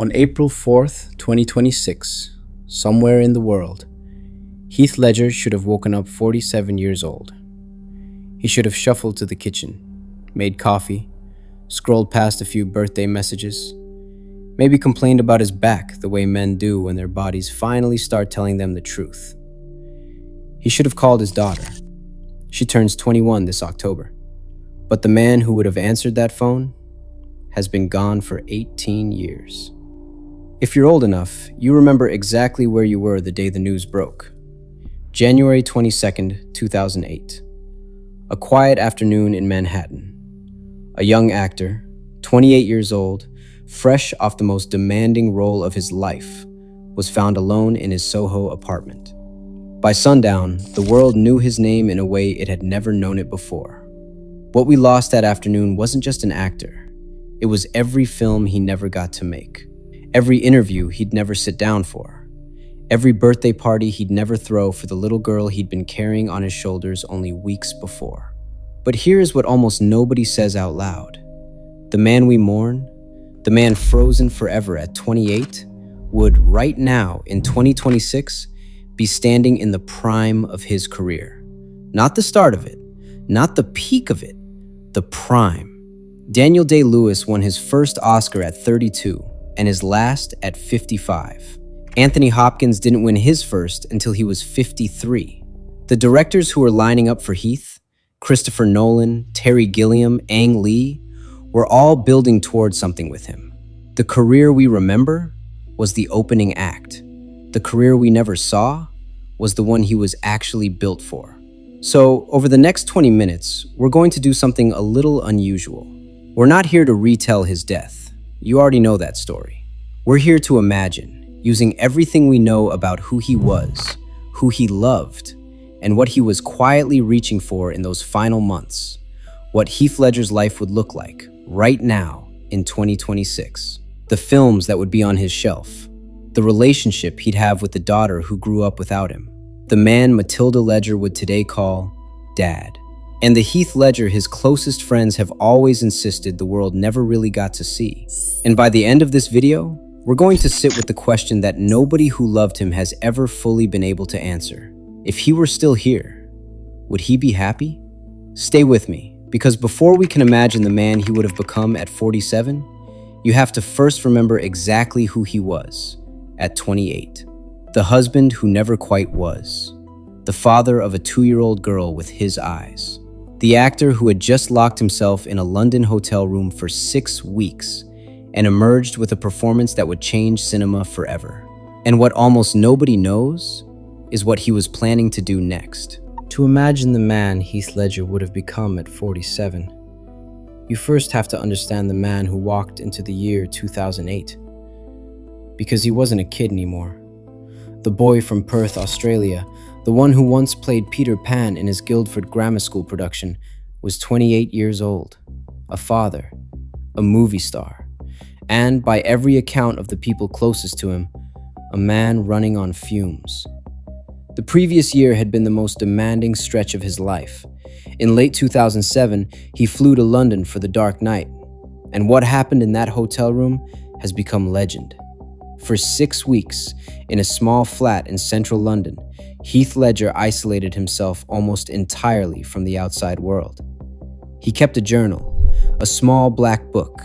On April 4th, 2026, somewhere in the world, Heath Ledger should have woken up 47 years old. He should have shuffled to the kitchen, made coffee, scrolled past a few birthday messages, maybe complained about his back the way men do when their bodies finally start telling them the truth. He should have called his daughter. She turns 21 this October. But the man who would have answered that phone has been gone for 18 years. If you're old enough, you remember exactly where you were the day the news broke. January 22nd, 2008. A quiet afternoon in Manhattan. A young actor, 28 years old, fresh off the most demanding role of his life, was found alone in his Soho apartment. By sundown, the world knew his name in a way it had never known it before. What we lost that afternoon wasn't just an actor. It was every film he never got to make. Every interview he'd never sit down for. Every birthday party he'd never throw for the little girl he'd been carrying on his shoulders only weeks before. But here is what almost nobody says out loud. The man we mourn, the man frozen forever at 28, would right now, in 2026, be standing in the prime of his career. Not the start of it, not the peak of it, the prime. Daniel Day-Lewis won his first Oscar at 32 and his last at 55. Anthony Hopkins didn't win his first until he was 53. The directors who were lining up for Heath, Christopher Nolan, Terry Gilliam, Ang Lee, were all building towards something with him. The career we remember was the opening act. The career we never saw was the one he was actually built for. So, over the next 20 minutes, we're going to do something a little unusual. We're not here to retell his death. You already know that story. We're here to imagine, using everything we know about who he was, who he loved, and what he was quietly reaching for in those final months, what Heath Ledger's life would look like right now in 2026, the films that would be on his shelf, the relationship he'd have with the daughter who grew up without him, the man Matilda Ledger would today call Dad, and the Heath Ledger his closest friends have always insisted the world never really got to see. And by the end of this video, we're going to sit with the question that nobody who loved him has ever fully been able to answer. If he were still here, would he be happy? Stay with me, because before we can imagine the man he would have become at 47, you have to first remember exactly who he was at 28. The husband who never quite was. The father of a 2-year-old girl with his eyes. The actor who had just locked himself in a London hotel room for 6 weeks and emerged with a performance that would change cinema forever. And what almost nobody knows is what he was planning to do next. To imagine the man Heath Ledger would have become at 47, you first have to understand the man who walked into the year 2008. Because he wasn't a kid anymore. The boy from Perth, Australia, the one who once played Peter Pan in his Guildford Grammar School production, was 28 years old, a father, a movie star, and by every account of the people closest to him, a man running on fumes. The previous year had been the most demanding stretch of his life. In late 2007, he flew to London for The Dark Knight, and what happened in that hotel room has become legend. For 6 weeks, in a small flat in central London, Heath Ledger isolated himself almost entirely from the outside world. He kept a journal, a small black book,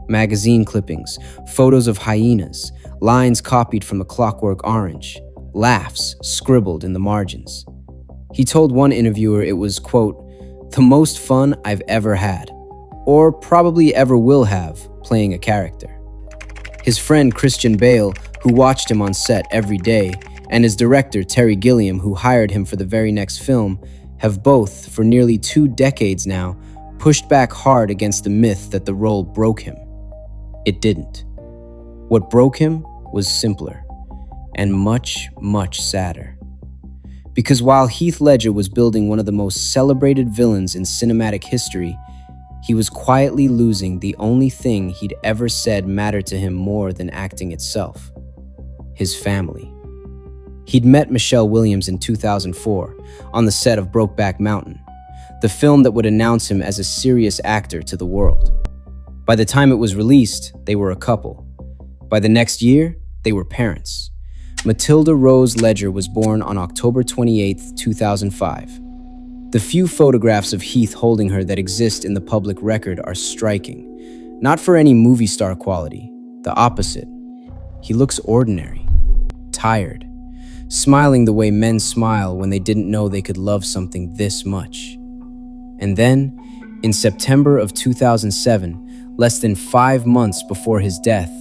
magazine clippings, photos of hyenas, lines copied from A Clockwork Orange, laughs scribbled in the margins. He told one interviewer it was, quote, "the most fun I've ever had, or probably ever will have, playing a character." His friend Christian Bale, who watched him on set every day, and his director Terry Gilliam, who hired him for the very next film, have both, for nearly 2 decades now, pushed back hard against the myth that the role broke him. It didn't. What broke him was simpler, and much, much sadder. Because while Heath Ledger was building one of the most celebrated villains in cinematic history, he was quietly losing the only thing he'd ever said mattered to him more than acting itself: his family. He'd met Michelle Williams in 2004 on the set of Brokeback Mountain, the film that would announce him as a serious actor to the world. By the time it was released, they were a couple. By the next year, they were parents. Matilda Rose Ledger was born on October 28, 2005. The few photographs of Heath holding her that exist in the public record are striking. Not for any movie star quality, the opposite. He looks ordinary, tired, smiling the way men smile when they didn't know they could love something this much. And then, in September of 2007, less than 5 months before his death,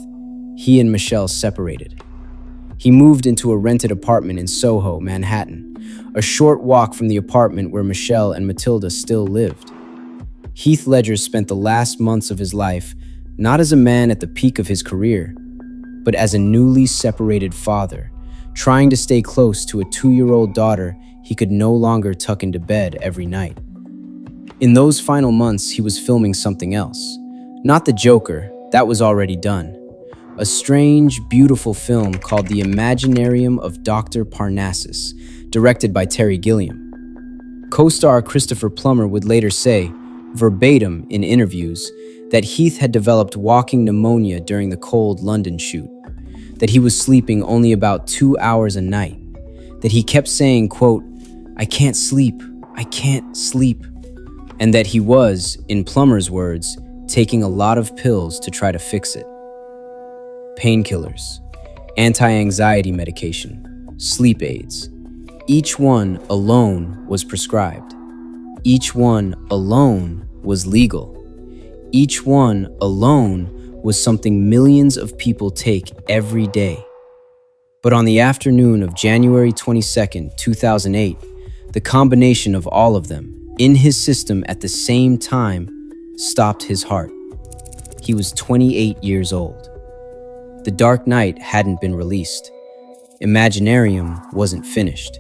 he and Michelle separated. He moved into a rented apartment in Soho, Manhattan, a short walk from the apartment where Michelle and Matilda still lived. Heath Ledger spent the last months of his life not as a man at the peak of his career, but as a newly separated father, trying to stay close to a 2-year-old daughter he could no longer tuck into bed every night. In those final months, he was filming something else. Not The Joker, that was already done. A strange, beautiful film called The Imaginarium of Dr. Parnassus, directed by Terry Gilliam. Co-star Christopher Plummer would later say, verbatim in interviews, that Heath had developed walking pneumonia during the cold London shoot, that he was sleeping only about 2 hours a night, that he kept saying, quote, "I can't sleep, I can't sleep," and that he was, in Plummer's words, taking a lot of pills to try to fix it. Painkillers, anti-anxiety medication, sleep aids. Each one alone was prescribed. Each one alone was legal. Each one alone was something millions of people take every day. But on the afternoon of January 22nd, 2008, the combination of all of them, in his system at the same time, stopped his heart. He was 28 years old. The Dark Knight hadn't been released. Imaginarium wasn't finished.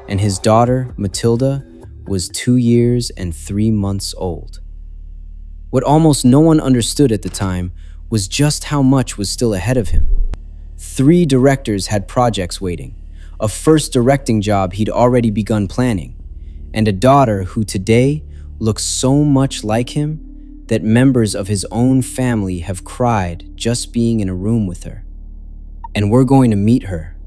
And his daughter, Matilda, was 2 years and 3 months old. What almost no one understood at the time was just how much was still ahead of him. 3 directors had projects waiting, a first directing job he'd already begun planning, and a daughter who today looks so much like him that members of his own family have cried just being in a room with her. And we're going to meet her,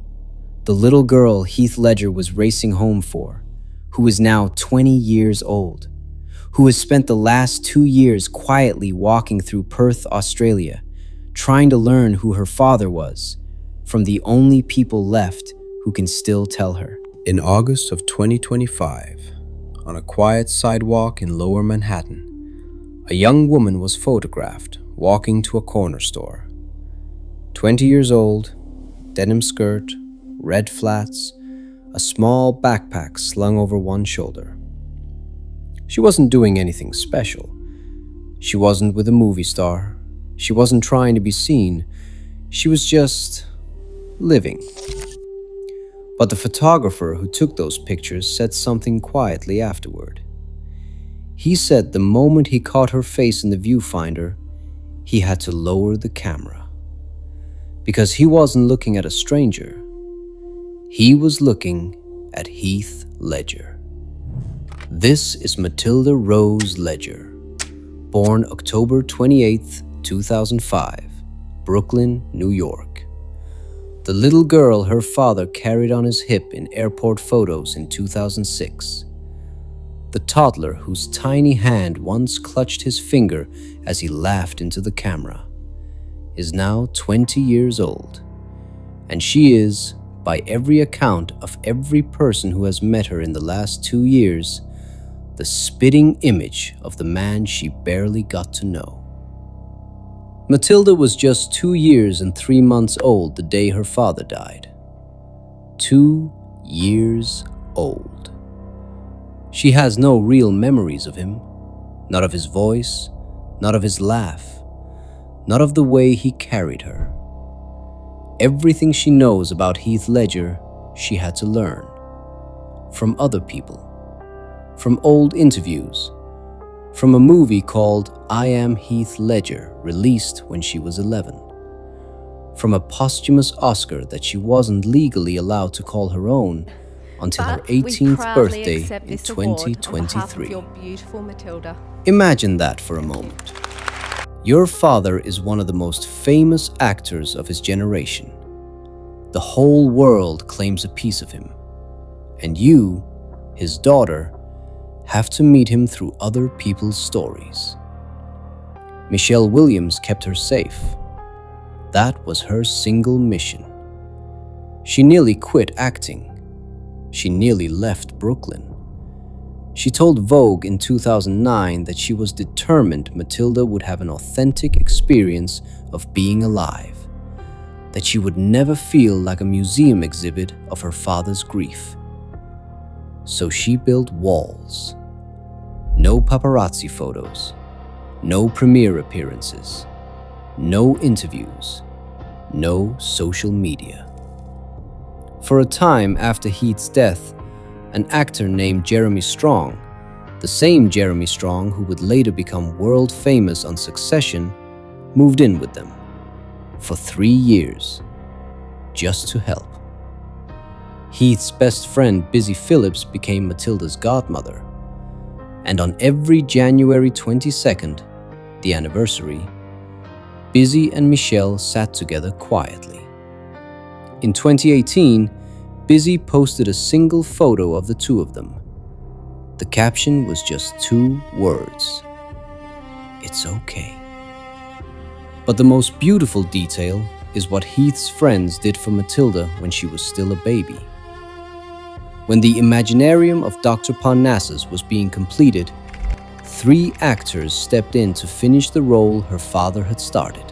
the little girl Heath Ledger was racing home for, who is now 20 years old, who has spent the last 2 years quietly walking through Perth, Australia, trying to learn who her father was, from the only people left who can still tell her. In August of 2025, on a quiet sidewalk in Lower Manhattan, a young woman was photographed walking to a corner store. 20 years old, denim skirt, red flats, a small backpack slung over one shoulder. She wasn't doing anything special. She wasn't with a movie star. She wasn't trying to be seen. She was just living. But the photographer who took those pictures said something quietly afterward. He said the moment he caught her face in the viewfinder, he had to lower the camera. Because he wasn't looking at a stranger. He was looking at Heath Ledger. This is Matilda Rose Ledger, born October 28, 2005, Brooklyn, New York. The little girl her father carried on his hip in airport photos in 2006. The toddler whose tiny hand once clutched his finger as he laughed into the camera, is now 20 years old, and she is, by every account of every person who has met her in the last 2 years, the spitting image of the man she barely got to know. Matilda was just 2 years and 3 months old the day her father died. 2 years old. She has no real memories of him, not of his voice, not of his laugh, not of the way he carried her. Everything she knows about Heath Ledger, she had to learn. From other people. From old interviews. From a movie called I Am Heath Ledger, released when she was 11. From a posthumous Oscar that she wasn't legally allowed to call her own until her 18th birthday in 2023. Your beautiful Matilda. Imagine that for a moment. Your father is one of the most famous actors of his generation. The whole world claims a piece of him. And you, his daughter, have to meet him through other people's stories. Michelle Williams kept her safe. That was her single mission. She nearly quit acting. She nearly left Brooklyn. She told Vogue in 2009 that she was determined Matilda would have an authentic experience of being alive, that she would never feel like a museum exhibit of her father's grief. So she built walls. No paparazzi photos, no premiere appearances, no interviews, no social media. For a time after Heath's death, an actor named Jeremy Strong, the same Jeremy Strong who would later become world famous on Succession, moved in with them for 3 years, just to help. Heath's best friend Busy Phillips became Matilda's godmother, and on every January 22nd, the anniversary, Busy and Michelle sat together quietly. In 2018, Busy posted a single photo of the two of them. The caption was just 2 words: "It's okay." But the most beautiful detail is what Heath's friends did for Matilda when she was still a baby. When the Imaginarium of Dr. Parnassus was being completed, 3 actors stepped in to finish the role her father had started: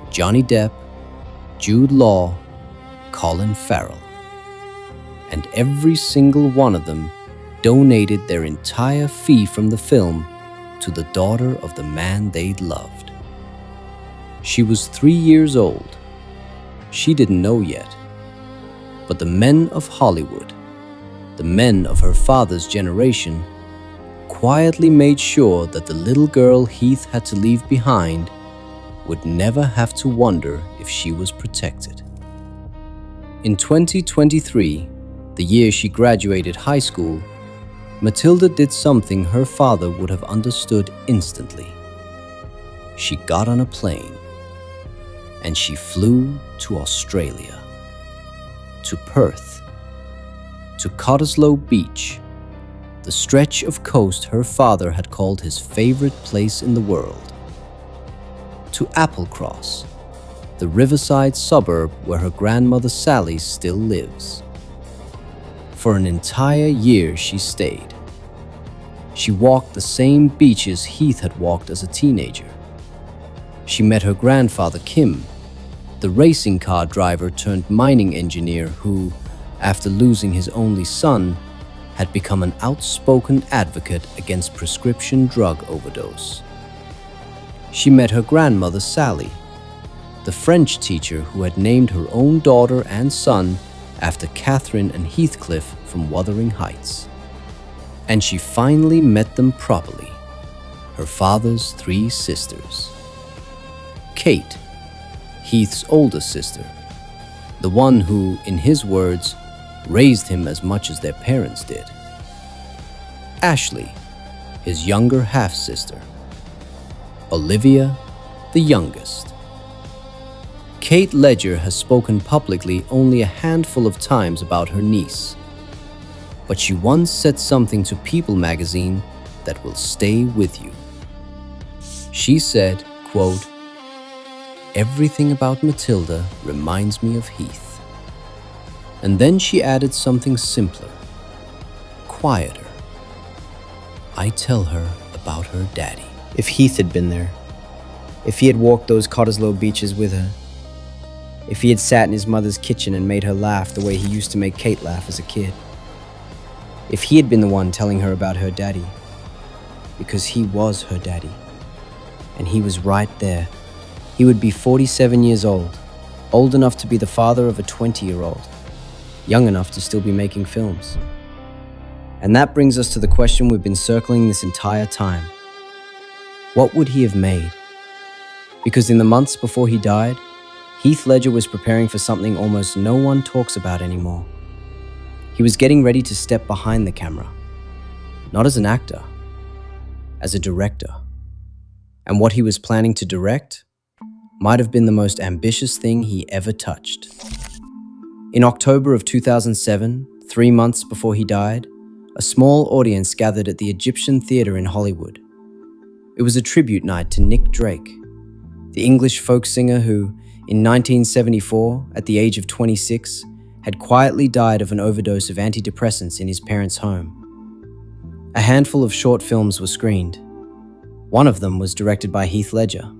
Johnny Depp, Jude Law, Colin Farrell. And every single one of them donated their entire fee from the film to the daughter of the man they'd loved. She was 3 years old. She didn't know yet. But the men of Hollywood, the men of her father's generation, quietly made sure that the little girl Heath had to leave behind would never have to wonder if she was protected. In 2023, the year she graduated high school, Matilda did something her father would have understood instantly. She got on a plane and she flew to Australia, to Perth, to Cottesloe Beach, the stretch of coast her father had called his favorite place in the world, to Applecross, the riverside suburb where her grandmother Sally still lives. For an entire year she stayed. She walked the same beaches Heath had walked as a teenager. She met her grandfather Kim, the racing car driver turned mining engineer who, after losing his only son, had become an outspoken advocate against prescription drug overdose. She met her grandmother Sally, the French teacher who had named her own daughter and son after Catherine and Heathcliff from Wuthering Heights. And she finally met them properly, her father's 3 sisters. Kate, Heath's older sister, the one who, in his words, raised him as much as their parents did. Ashley, his younger half-sister. Olivia, the youngest. Heath Ledger has spoken publicly only a handful of times about her niece, but she once said something to People magazine that will stay with you. She said, quote, "Everything about Matilda reminds me of Heath." And then she added something simpler, quieter. "I tell her about her daddy." If Heath had been there, if he had walked those Cottesloe beaches with her, if he had sat in his mother's kitchen and made her laugh the way he used to make Kate laugh as a kid, if he had been the one telling her about her daddy, because he was her daddy, and he was right there, he would be 47 years old enough to be the father of a 20-year-old, young enough to still be making films. And that brings us to the question we've been circling this entire time. What would he have made? Because in the months before he died, Heath Ledger was preparing for something almost no one talks about anymore. He was getting ready to step behind the camera, not as an actor, as a director. And what he was planning to direct might have been the most ambitious thing he ever touched. In October of 2007, 3 months before he died, a small audience gathered at the Egyptian Theatre in Hollywood. It was a tribute night to Nick Drake, the English folk singer who, in 1974, at the age of 26, had quietly died of an overdose of antidepressants in his parents' home. A handful of short films were screened. One of them was directed by Heath Ledger.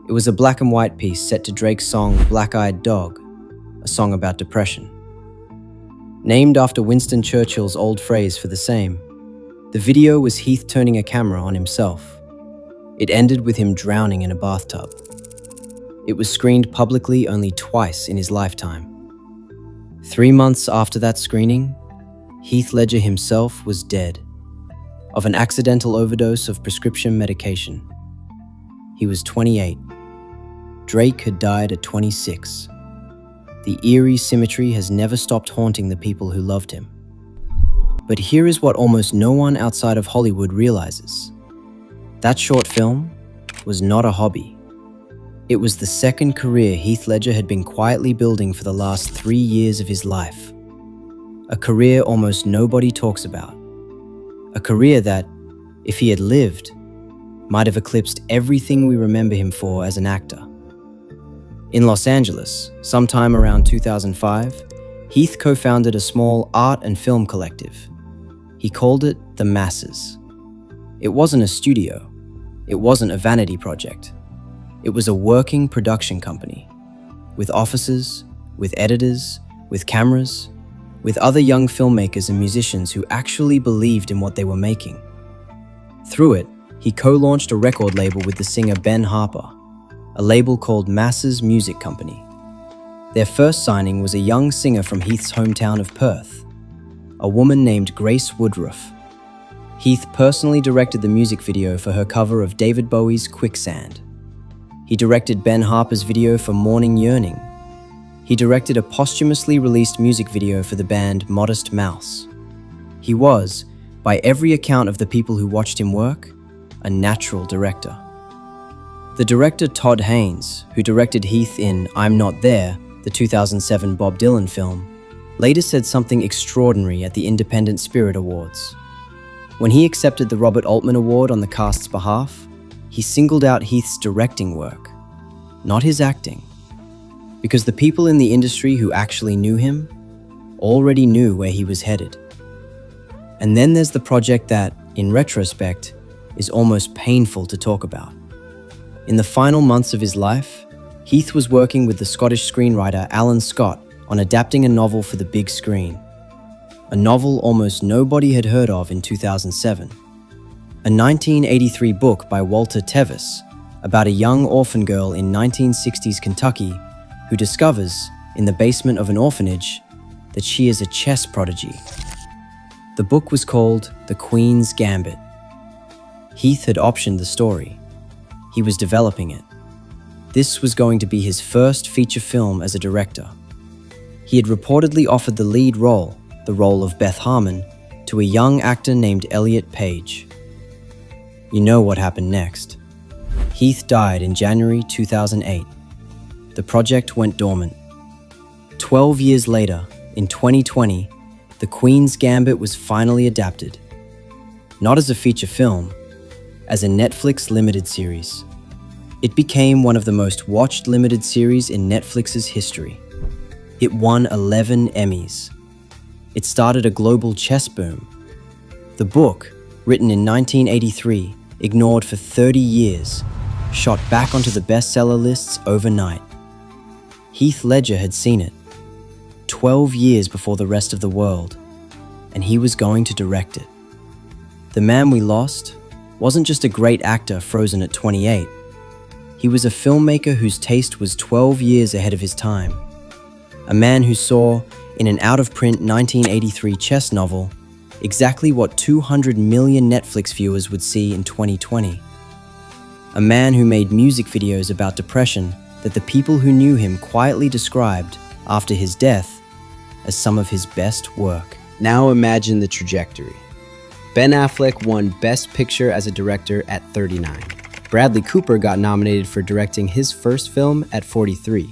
It was a black and white piece set to Drake's song Black-Eyed Dog, a song about depression. Named after Winston Churchill's old phrase for the same, the video was Heath turning a camera on himself. It ended with him drowning in a bathtub. It was screened publicly only twice in his lifetime. 3 months after that screening, Heath Ledger himself was dead of an accidental overdose of prescription medication. He was 28. Drake had died at 26. The eerie symmetry has never stopped haunting the people who loved him. But here is what almost no one outside of Hollywood realizes. That short film was not a hobby. It was the second career Heath Ledger had been quietly building for the last 3 years of his life. A career almost nobody talks about. A career that, if he had lived, might have eclipsed everything we remember him for as an actor. In Los Angeles, sometime around 2005, Heath co-founded a small art and film collective. He called it The Masses. It wasn't a studio. It wasn't a vanity project. It was a working production company, with offices, with editors, with cameras, with other young filmmakers and musicians who actually believed in what they were making. Through it, he co-launched a record label with the singer Ben Harper, a label called Masses Music Company. Their first signing was a young singer from Heath's hometown of Perth, a woman named Grace Woodruff. Heath personally directed the music video for her cover of David Bowie's Quicksand. He directed Ben Harper's video for Morning Yearning. He directed a posthumously released music video for the band Modest Mouse. He was, by every account of the people who watched him work, a natural director. The director Todd Haynes, who directed Heath in I'm Not There, the 2007 Bob Dylan film, later said something extraordinary at the Independent Spirit Awards. When he accepted the Robert Altman Award on the cast's behalf, he singled out Heath's directing work, not his acting, because the people in the industry who actually knew him already knew where he was headed. And then there's the project that, in retrospect, is almost painful to talk about. In the final months of his life, Heath was working with the Scottish screenwriter Alan Scott on adapting a novel for the big screen. A novel almost nobody had heard of in 2007. A 1983 book by Walter Tevis about a young orphan girl in 1960s Kentucky who discovers, in the basement of an orphanage, that she is a chess prodigy. The book was called The Queen's Gambit. Heath had optioned the story. He was developing it. This was going to be his first feature film as a director. He had reportedly offered the lead role, the role of Beth Harmon, to a young actor named Elliot Page. You know what happened next. Heath died in January 2008. The project went dormant. 12 years later, in 2020, The Queen's Gambit was finally adapted. Not as a feature film, as a Netflix limited series. It became one of the most watched limited series in Netflix's history. It won 11 Emmys. It started a global chess boom. The book, written in 1983, ignored for 30 years, shot back onto the bestseller lists overnight. Heath Ledger had seen it, 12 years before the rest of the world, and he was going to direct it. The man we lost wasn't just a great actor frozen at 28. He was a filmmaker whose taste was 12 years ahead of his time. A man who saw, in an out-of-print 1983 chess novel, exactly what 200 million Netflix viewers would see in 2020. A man who made music videos about depression that the people who knew him quietly described, after his death, as some of his best work. Now imagine the trajectory. Ben Affleck won Best Picture as a director at 39. Bradley Cooper got nominated for directing his first film at 43.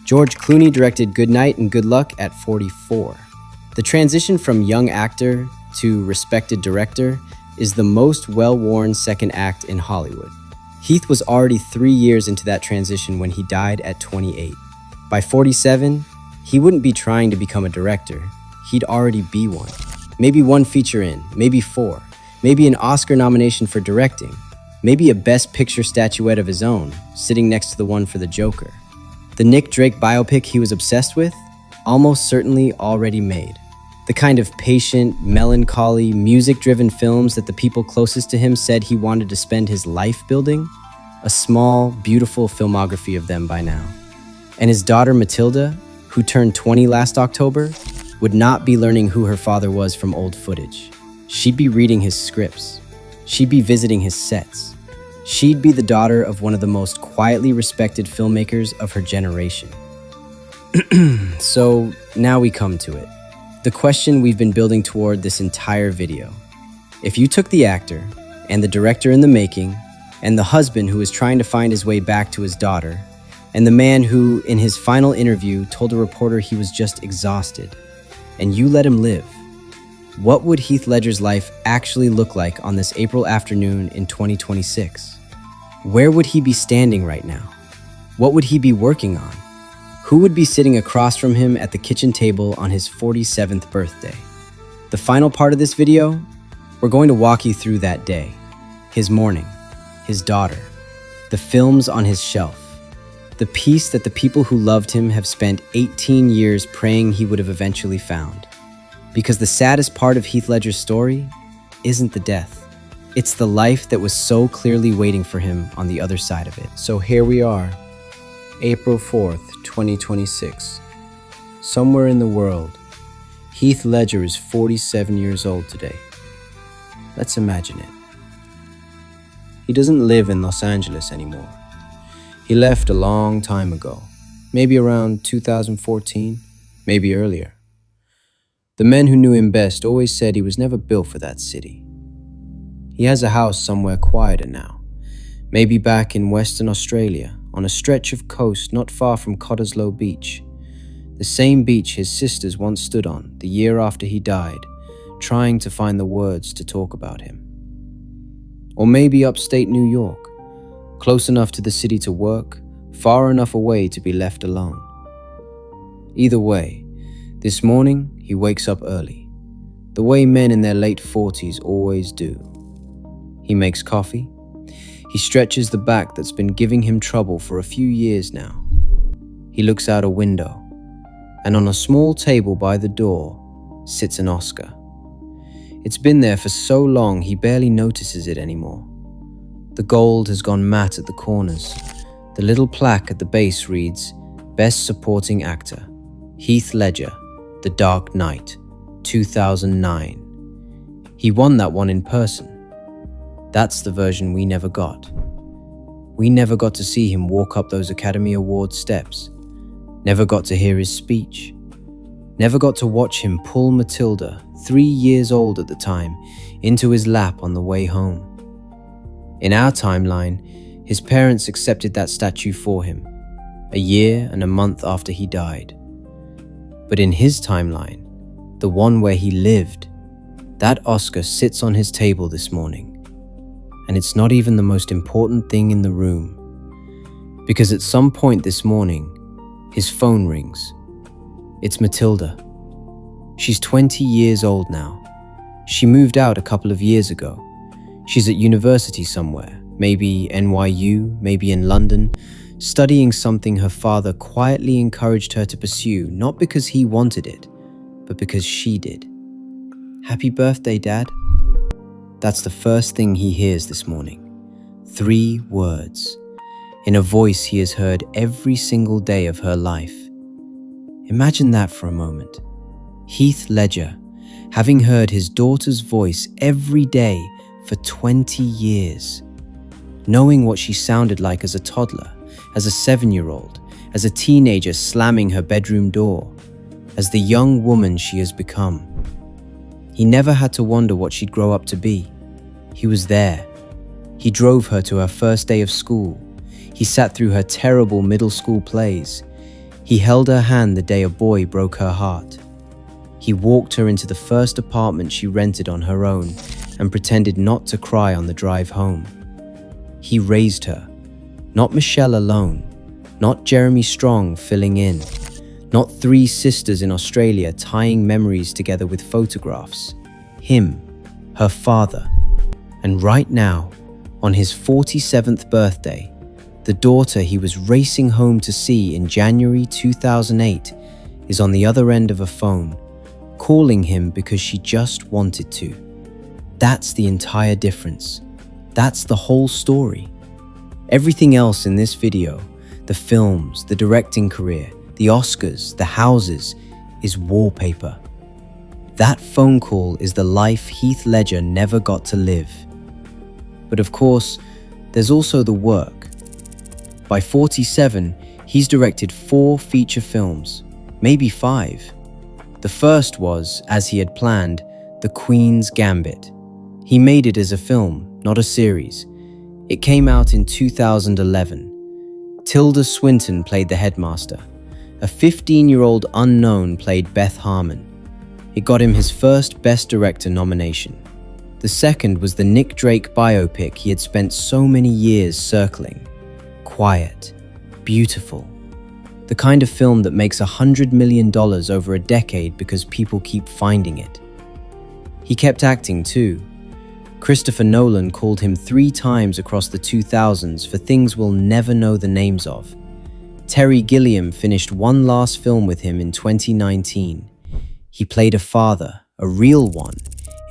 George Clooney directed Good Night and Good Luck at 44. The transition from young actor to respected director is the most well-worn second act in Hollywood. Heath was already 3 years into that transition when he died at 28. By 47, he wouldn't be trying to become a director. He'd already be one. Maybe one feature in, maybe 4, maybe an Oscar nomination for directing, maybe a Best Picture statuette of his own, sitting next to the one for the Joker. The Nick Drake biopic he was obsessed with, almost certainly already made. The kind of patient, melancholy, music-driven films that the people closest to him said he wanted to spend his life building, a small, beautiful filmography of them by now. And his daughter Matilda, who turned 20 last October, would not be learning who her father was from old footage. She'd be reading his scripts. She'd be visiting his sets. She'd be the daughter of one of the most quietly respected filmmakers of her generation. So now we come to it. The question we've been building toward this entire video. If you took the actor, and the director in the making, and the husband who was trying to find his way back to his daughter, and the man who, in his final interview, told a reporter he was just exhausted, and you let him live, what would Heath Ledger's life actually look like on this April afternoon in 2026? Where would he be standing right now? What would he be working on? Who would be sitting across from him at the kitchen table on his 47th birthday? The final part of this video, we're going to walk you through that day, his morning, his daughter, the films on his shelf, the peace that the people who loved him have spent 18 years praying he would have eventually found. Because the saddest part of Heath Ledger's story isn't the death. It's the life that was so clearly waiting for him on the other side of it. So here we are, April 4th, 2026. Somewhere in the world, Heath Ledger is 47 years old today. Let's imagine it. He doesn't live in Los Angeles anymore. He left a long time ago, maybe around 2014, maybe earlier. The men who knew him best always said he was never built for that city. He has a house somewhere quieter now, maybe back in Western Australia, on a stretch of coast not far from Cottesloe Beach, the same beach his sisters once stood on the year after he died, trying to find the words to talk about him. Or maybe upstate New York, close enough to the city to work, far enough away to be left alone. Either way, this morning he wakes up early, the way men in their late 40s always do. He makes coffee. He stretches the back that's been giving him trouble for a few years now. He looks out a window, and on a small table by the door sits an Oscar. It's been there for so long he barely notices it anymore. The gold has gone matte at the corners. The little plaque at the base reads, Best Supporting Actor, Heath Ledger, The Dark Knight, 2009. He won that one in person. That's the version we never got. We never got to see him walk up those Academy Award steps, never got to hear his speech, never got to watch him pull Matilda, 3 years old at the time, into his lap on the way home. In our timeline, his parents accepted that statue for him, a year and a month after he died. But in his timeline, the one where he lived, that Oscar sits on his table this morning. And it's not even the most important thing in the room. Because at some point this morning, his phone rings. It's Matilda. She's 20 years old now. She moved out a couple of years ago. She's at university somewhere, maybe NYU, maybe in London, studying something her father quietly encouraged her to pursue, not because he wanted it, but because she did. Happy birthday, Dad. That's the first thing he hears this morning. 3 words, in a voice he has heard every single day of her life. Imagine that for a moment. Heath Ledger, having heard his daughter's voice every day for 20 years, knowing what she sounded like as a toddler, as a 7-year-old, as a teenager slamming her bedroom door, as the young woman she has become. He never had to wonder what she'd grow up to be. He was there, He drove her to her first day of school. He sat through her terrible middle school plays. He held her hand the day a boy broke her heart. He walked her into the first apartment she rented on her own and pretended not to cry on the drive home. He raised her, not Michelle alone, not Jeremy Strong filling in, not three sisters in Australia tying memories together with photographs. Him, her father. And right now, on his 47th birthday, the daughter he was racing home to see in January 2008 is on the other end of a phone, calling him because she just wanted to. That's the entire difference. That's the whole story. Everything else in this video, the films, the directing career, the Oscars, the houses, is wallpaper. That phone call is the life Heath Ledger never got to live. But of course, there's also the work. By 47, he's directed 4 feature films, maybe 5. The first was, as he had planned, The Queen's Gambit. He made it as a film, not a series. It came out in 2011. Tilda Swinton played the headmaster. A 15-year-old unknown played Beth Harmon. It got him his first Best Director nomination. The second was the Nick Drake biopic he had spent so many years circling. Quiet, beautiful. The kind of film that makes $100 million over a decade because people keep finding it. He kept acting too. Christopher Nolan called him 3 times across the 2000s for things we'll never know the names of. Terry Gilliam finished one last film with him in 2019. He played a father, a real one,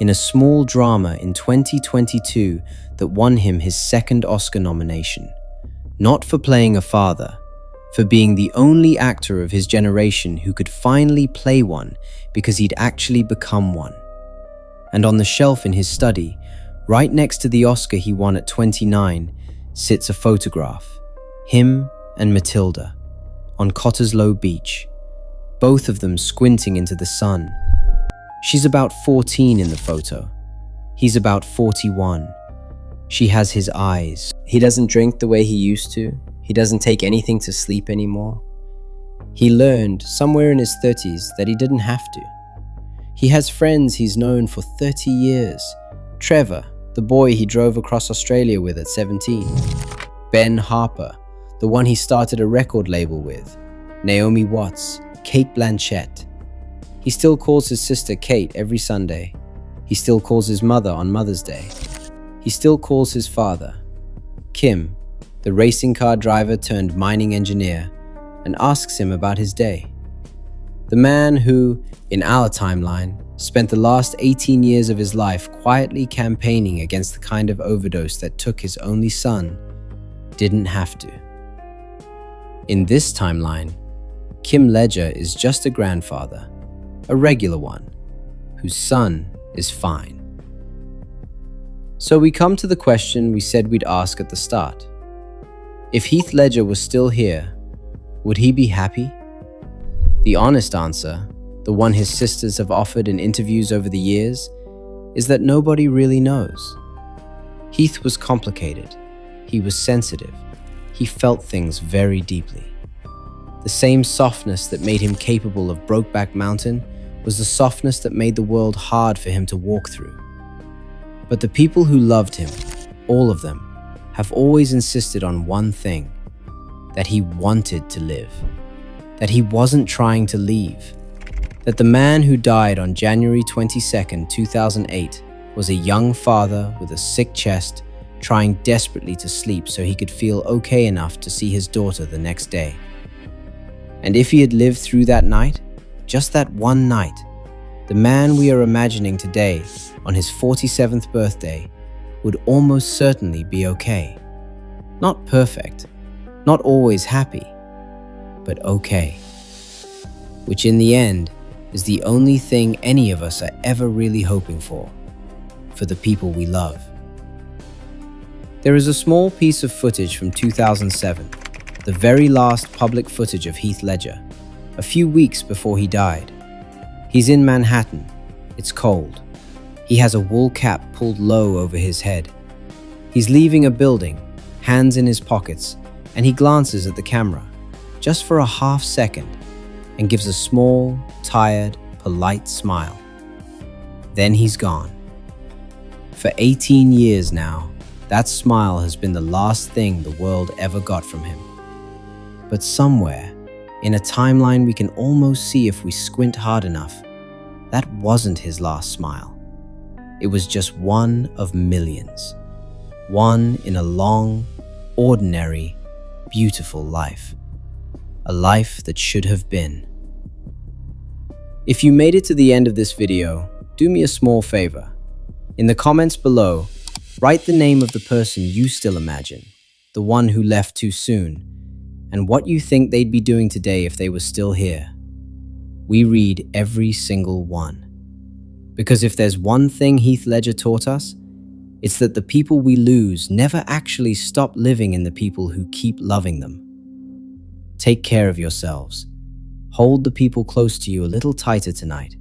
in a small drama in 2022 that won him his second Oscar nomination. Not for playing a father, for being the only actor of his generation who could finally play one because he'd actually become one. And on the shelf in his study, right next to the Oscar he won at 29, sits a photograph. Him and Matilda, on Cottesloe Beach, both of them squinting into the sun. She's about 14 in the photo. He's about 41. She has his eyes. He doesn't drink the way he used to. He doesn't take anything to sleep anymore. He learned, somewhere in his 30s, that he didn't have to. He has friends he's known for 30 years. Trevor, the boy he drove across Australia with at 17. Ben Harper, the one he started a record label with. Naomi Watts, Kate Blanchett. He still calls his sister Kate every Sunday. He still calls his mother on Mother's Day. He still calls his father, Kim, the racing car driver turned mining engineer, and asks him about his day. The man who, in our timeline, spent the last 18 years of his life quietly campaigning against the kind of overdose that took his only son, didn't have to. In this timeline, Kim Ledger is just a grandfather, a regular one, whose son is fine. So we come to the question we said we'd ask at the start. If Heath Ledger was still here, would he be happy? The honest answer, the one his sisters have offered in interviews over the years, is that nobody really knows. Heath was complicated. He was sensitive. He felt things very deeply. The same softness that made him capable of Brokeback Mountain was the softness that made the world hard for him to walk through. But the people who loved him, all of them, have always insisted on one thing, that he wanted to live, that he wasn't trying to leave, that the man who died on January 22nd, 2008 was a young father with a sick chest trying desperately to sleep so he could feel okay enough to see his daughter the next day. And if he had lived through that night, just that one night, the man we are imagining today on his 47th birthday would almost certainly be okay. Not perfect, not always happy, but okay. Which in the end is the only thing any of us are ever really hoping for the people we love. There is a small piece of footage from 2007, the very last public footage of Heath Ledger, a few weeks before he died. He's in Manhattan. It's cold. He has a wool cap pulled low over his head. He's leaving a building, hands in his pockets, and he glances at the camera, just for a half second, and gives a small, tired, polite smile. Then he's gone. For 18 years now, that smile has been the last thing the world ever got from him. But somewhere, in a timeline we can almost see if we squint hard enough, that wasn't his last smile. It was just one of millions. One in a long, ordinary, beautiful life. A life that should have been. If you made it to the end of this video, do me a small favor. In the comments below, write the name of the person you still imagine, the one who left too soon, and what you think they'd be doing today if they were still here. We read every single one. Because if there's one thing Heath Ledger taught us, it's that the people we lose never actually stop living in the people who keep loving them. Take care of yourselves. Hold the people close to you a little tighter tonight.